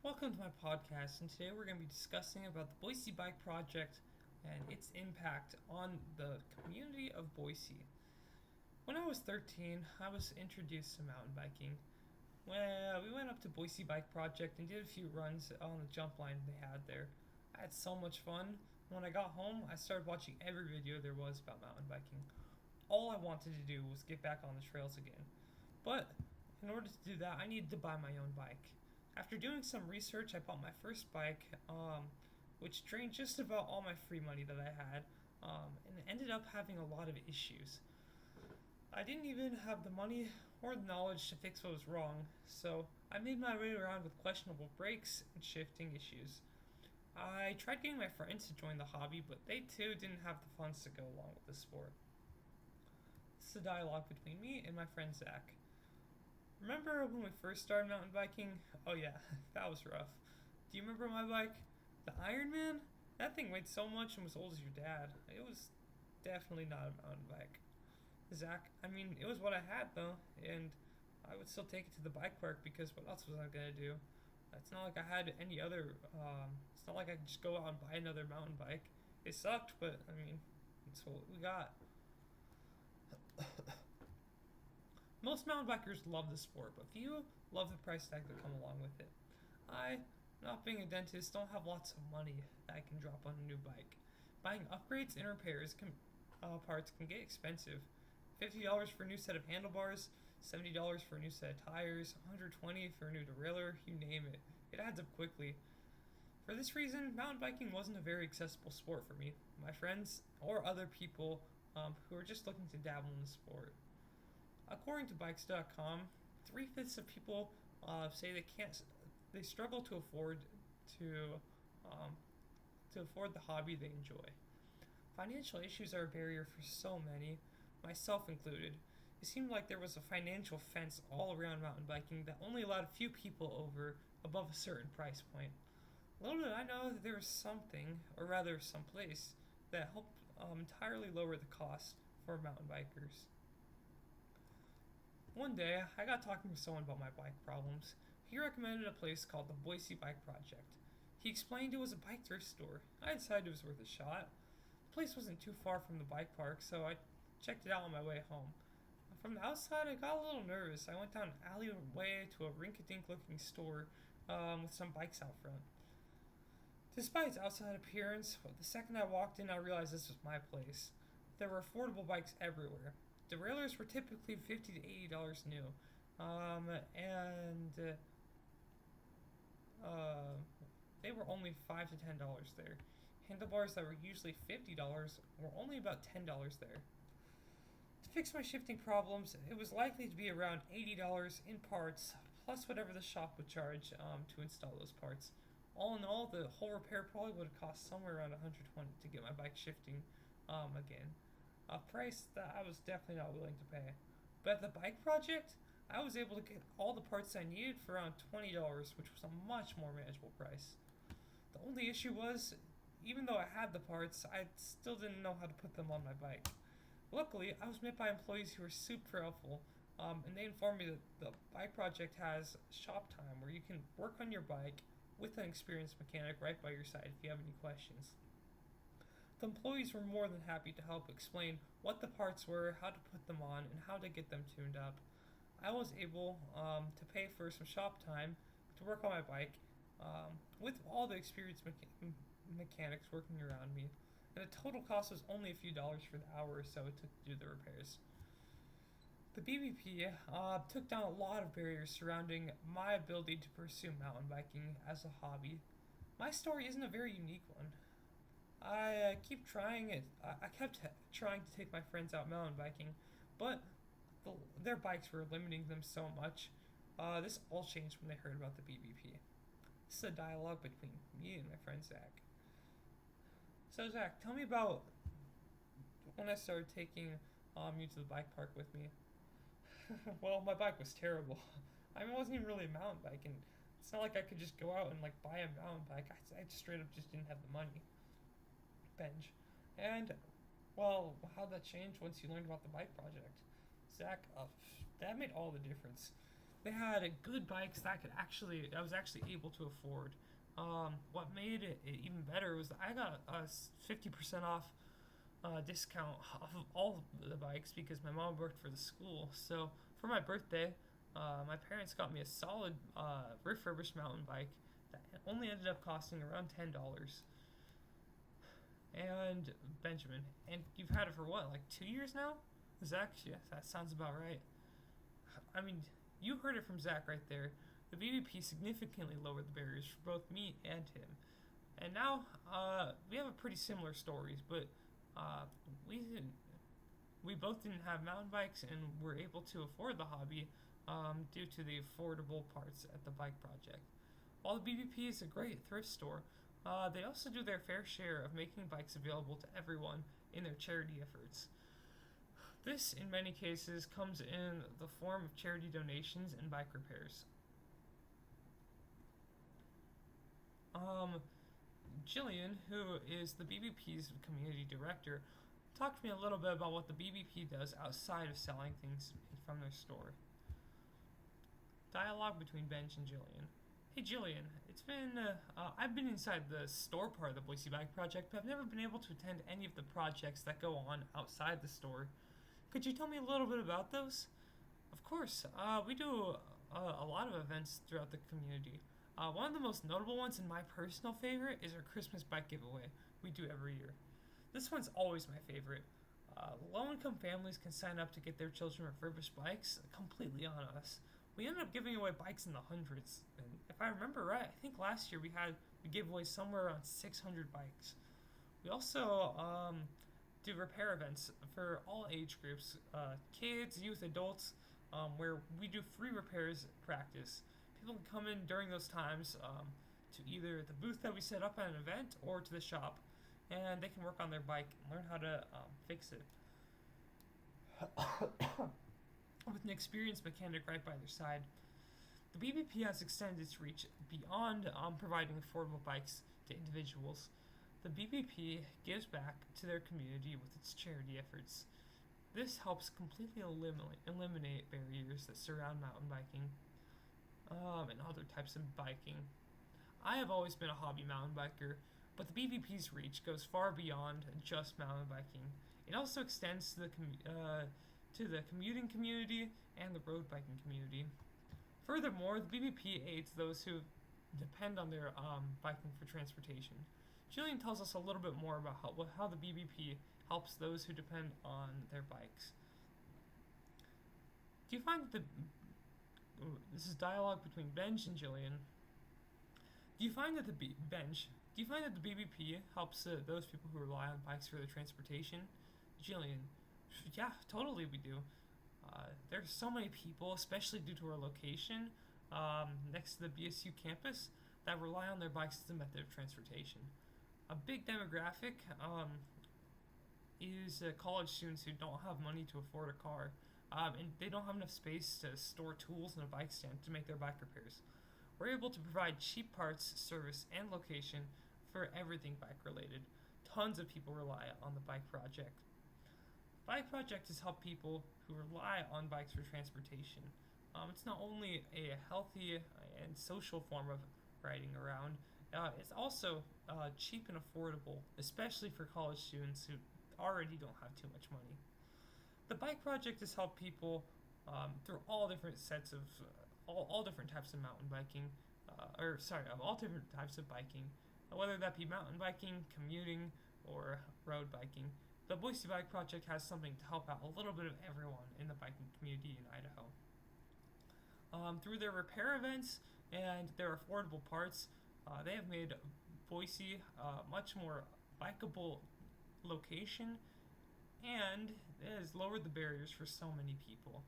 Welcome to my podcast, and today we're going to be discussing about the Boise Bike Project and its impact on the community of Boise. When I was 13, I was introduced to mountain biking. Well, we went up to Boise Bike Project and did a few runs on the jump line they had there. I had so much fun. When I got home, I started watching every video there was about mountain biking. All I wanted to do was get back on the trails again. But in order to do that, I needed to buy my own bike. After doing some research, I bought my first bike, which drained just about all my free money that I had, and ended up having a lot of issues. I didn't even have the money or the knowledge to fix what was wrong, so I made my way around with questionable brakes and shifting issues. I tried getting my friends to join the hobby, but they too didn't have the funds to go along with the sport. This is a dialogue between me and my friend Zach. Remember when we first started mountain biking? Oh yeah, that was rough. Do you remember my bike? The Iron Man? That thing weighed so much and was old as your dad. It was definitely not a mountain bike. Zach, it was what I had though, and I would still take it to the bike park because what else was I gonna do? It's not like I had any other, it's not like I could just go out and buy another mountain bike. It sucked, but it's what we got. Most mountain bikers love the sport, but few love the price tag that come along with it. I, not being a dentist, don't have lots of money that I can drop on a new bike. Buying upgrades and repairs parts can get expensive. $50 for a new set of handlebars, $70 for a new set of tires, $120 for a new derailleur, you name it. It adds up quickly. For this reason, mountain biking wasn't a very accessible sport for me, my friends, or other people who are just looking to dabble in the sport. According to bikes.com, 3/5 of people say they struggle to afford the hobby they enjoy. Financial issues are a barrier for so many, myself included. It seemed like there was a financial fence all around mountain biking that only allowed a few people over above a certain price point. Little did I know that there was something, or rather some place, that helped entirely lower the cost for mountain bikers. One day, I got talking with someone about my bike problems. He recommended a place called the Boise Bike Project. He explained it was a bike thrift store. I decided it was worth a shot. The place wasn't too far from the bike park, so I checked it out on my way home. From the outside, I got a little nervous. I went down an alleyway to a rink-a-dink looking store with some bikes out front. Despite its outside appearance, the second I walked in, I realized this was my place. There were affordable bikes everywhere. Derailleurs were typically $50 to $80 new, and they were only $5 to $10 there. Handlebars that were usually $50 were only about $10 there. To fix my shifting problems, it was likely to be around $80 in parts, plus whatever the shop would charge to install those parts. All in all, the whole repair probably would have cost somewhere around $120 to get my bike shifting again. A price that I was definitely not willing to pay. But at the bike project, I was able to get all the parts I needed for around $20, which was a much more manageable price. The only issue was, even though I had the parts, I still didn't know how to put them on my bike. Luckily, I was met by employees who were super helpful, and they informed me that the bike project has shop time where you can work on your bike with an experienced mechanic right by your side if you have any questions. The employees were more than happy to help explain what the parts were, how to put them on, and how to get them tuned up. I was able to pay for some shop time to work on my bike with all the experienced mechanics working around me, and the total cost was only a few dollars for the hour or so it took to do the repairs. The BBP took down a lot of barriers surrounding my ability to pursue mountain biking as a hobby. My story isn't a very unique one. I keep trying it. I kept trying to take my friends out mountain biking, but their bikes were limiting them so much. This all changed when they heard about the BBP. This is a dialogue between me and my friend Zach. So Zach, tell me about when I started taking you to the bike park with me. Well, my bike was terrible. It wasn't even really a mountain bike, and it's not like I could just go out and buy a mountain bike. I just straight up just didn't have the money. Bench. And, well, how'd that change once you learned about the bike project? Zach, that made all the difference. They had good bikes that I was actually able to afford. What made it even better was I got a 50% off discount off of all of the bikes because my mom worked for the school. So for my birthday, my parents got me a solid refurbished mountain bike that only ended up costing around $10. And Benjamin, and you've had it for what, like 2 years now? Zach, yeah, that sounds about right. I mean, you heard it from Zach right there. The BBP significantly lowered the barriers for both me and him. And now we have a pretty similar stories, but uh, we didn't, we both didn't have mountain bikes and were able to afford the hobby due to the affordable parts at the bike project. While the BBP is a great thrift store, they also do their fair share of making bikes available to everyone in their charity efforts. This, in many cases, comes in the form of charity donations and bike repairs. Um, Jillian, who is the BBP's community director, talked to me a little bit about what the BBP does outside of selling things from their store. Dialogue between Benj and Jillian. Hey Jillian, I've been inside the store part of the Boise Bike Project, but I've never been able to attend any of the projects that go on outside the store. Could you tell me a little bit about those? Of course, we do a lot of events throughout the community. One of the most notable ones and my personal favorite is our Christmas bike giveaway we do every year. This one's always my favorite. Low-income families can sign up to get their children refurbished bikes completely on us. We ended up giving away bikes in the hundreds, and if I remember right, I think last year we gave away somewhere around 600 bikes. We also do repair events for all age groups, kids, youth, adults, where we do free repairs practice. People can come in during those times to either the booth that we set up at an event or to the shop, and they can work on their bike and learn how to fix it with an experienced mechanic right by their side. The BBP has extended its reach beyond providing affordable bikes to individuals. The BBP gives back to their community with its charity efforts. This helps completely eliminate barriers that surround mountain biking and other types of biking. I have always been a hobby mountain biker, but the BBP's reach goes far beyond just mountain biking. It also extends to the commuting community and the road biking community. Furthermore, the BBP aids those who depend on their biking for transportation. Jillian tells us a little bit more about how the BBP helps those who depend on their bikes. Do you find that this is dialogue between Benj and Jillian? Do you find that do you find that the BBP helps those people who rely on bikes for their transportation? Jillian, yeah, totally we do. There's so many people, especially due to our location next to the BSU campus, that rely on their bikes as a method of transportation. A big demographic is college students who don't have money to afford a car, and they don't have enough space to store tools in a bike stand to make their bike repairs. We're able to provide cheap parts, service, and location for everything bike related. Tons of people rely on the bike project. Bike project has helped people who rely on bikes for transportation. It's not only a healthy and social form of riding around, it's also cheap and affordable, especially for college students who already don't have too much money. The bike project has helped people through all different sets of all different types of mountain biking, all different types of biking, whether that be mountain biking, commuting, or road biking. The Boise Bike Project has something to help out a little bit of everyone in the biking community in Idaho. Through their repair events and their affordable parts, they have made Boise a much more bikeable location, and it has lowered the barriers for so many people.